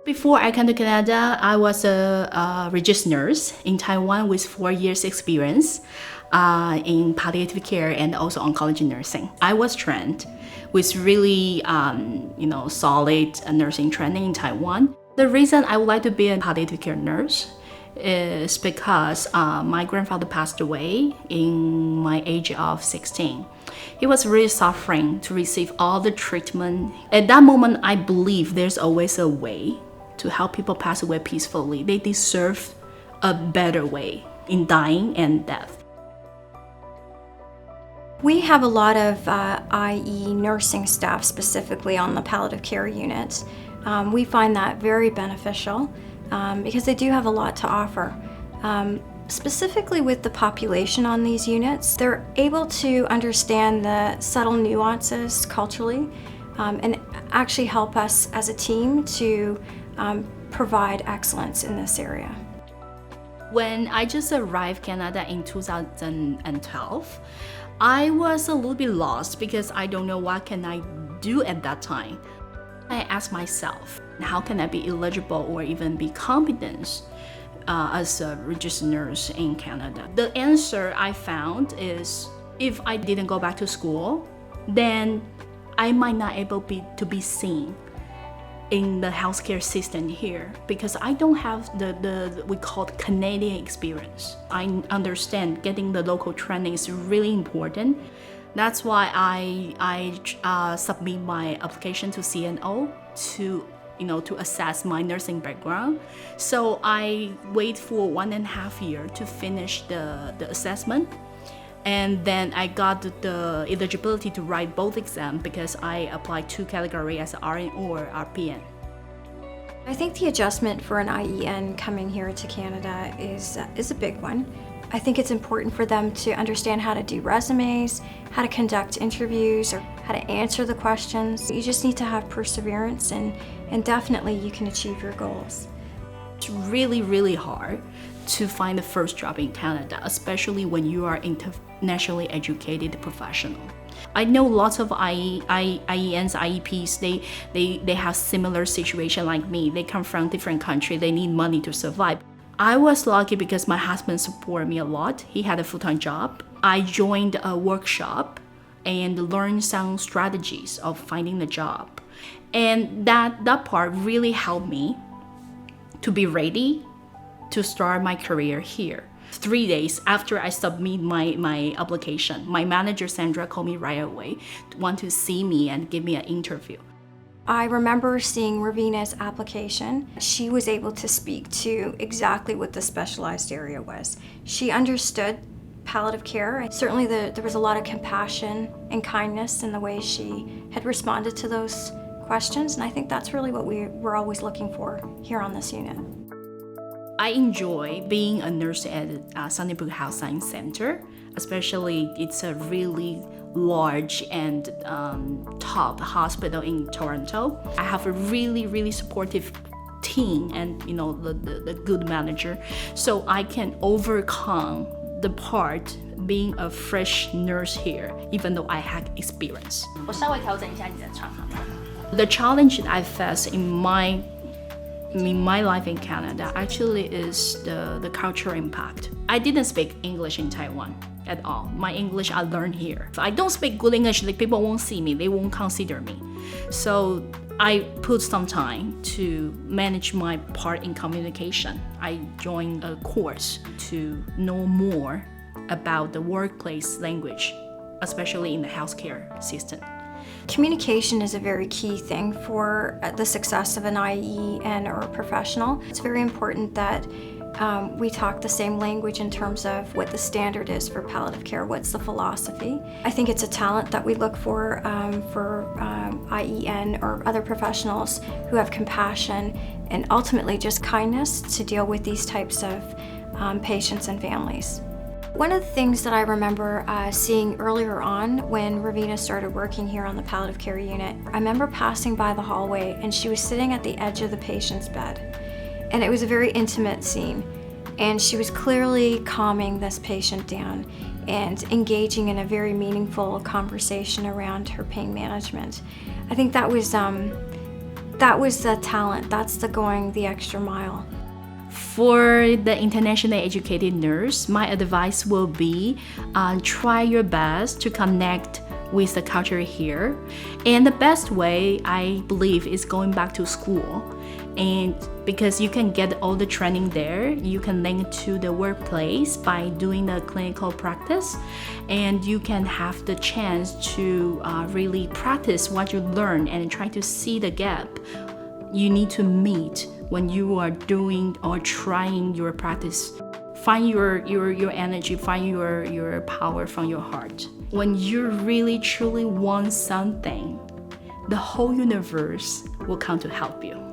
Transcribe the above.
Before I came to Canada, I was a registered nurse in Taiwan with 4 years experience in palliative care and also oncology nursing. I was trained with really solid nursing training in Taiwan. The reason I would like to be a palliative care nurse is because my grandfather passed away in my age of 16. He was really suffering to receive all the treatment. At that moment, I believe there's always a way to help people pass away peacefully. They deserve a better way in dying and death. We have a lot of IE nursing staff specifically on the palliative care unit. We find that very beneficial because they do have a lot to offer. Specifically with the population on these units, they're able to understand the subtle nuances culturally and actually help us as a team to provide excellence in this area. When I just arrived Canada in 2012, I was a little bit lost because I don't know what can I do at that time. I asked myself, how can I be eligible or even be competent as a registered nurse in Canada? The answer I found is if I didn't go back to school, then I might not able to be seen in the healthcare system here because I don't have the we call it Canadian experience. I understand getting the local training is really important. That's why I submit my application to CNO to assess my nursing background. So I wait for 1.5 years to finish the assessment. And then I got the eligibility to write both exams because I applied 2 categories as RN or RPN. I think the adjustment for an IEN coming here to Canada is a big one. I think it's important for them to understand how to do resumes, how to conduct interviews, or how to answer the questions. You just need to have perseverance and definitely you can achieve your goals. It's really, really hard to find the first job in Canada, especially when you are internationally educated professional. I know lots of IENs, IEPs, they have similar situation like me. They come from different countries, they need money to survive. I was lucky because my husband supported me a lot. He had a full-time job. I joined a workshop and learned some strategies of finding the job. And that part really helped me to be ready to start my career here. 3 days after I submit my application, my manager Sandra called me right away to want to see me and give me an interview. I remember seeing Raveena's application. She was able to speak to exactly what the specialized area was. She understood palliative care. Certainly there was a lot of compassion and kindness in the way she had responded to those questions, and I think that's really what we're always looking for here on this unit. I enjoy being a nurse at Sunnybrook Health Science Center, especially it's a really large and top hospital in Toronto. I have a really, really supportive team and the good manager, so I can overcome the part being a fresh nurse here, even though I had experience. 我稍微调整一下你的场好吗？ The challenge that I face in my life in Canada actually is the cultural impact. I didn't speak English in Taiwan at all. My English I learned here. If I don't speak good English, like, people won't see me, they won't consider me. So I put some time to manage my part in communication. I joined a course to know more about the workplace language, especially in the healthcare system. Communication is a very key thing for the success of an IEN or a professional. It's very important that we talk the same language in terms of what the standard is for palliative care, what's the philosophy. I think it's a talent that we look for IEN or other professionals who have compassion and ultimately just kindness to deal with these types of patients and families. One of the things that I remember seeing earlier on when Raveena started working here on the palliative care unit, I remember passing by the hallway and she was sitting at the edge of the patient's bed. And it was a very intimate scene. And she was clearly calming this patient down and engaging in a very meaningful conversation around her pain management. I think that was That was the talent. That's the going the extra mile. For the internationally educated nurse, my advice will be try your best to connect with the culture here. And the best way, I believe, is going back to school. And because you can get all the training there, you can link to the workplace by doing the clinical practice, and you can have the chance to really practice what you learn and try to see the gap you need to meet when you are doing or trying your practice. Find your energy, find your power from your heart. When you really truly want something, the whole universe will come to help you.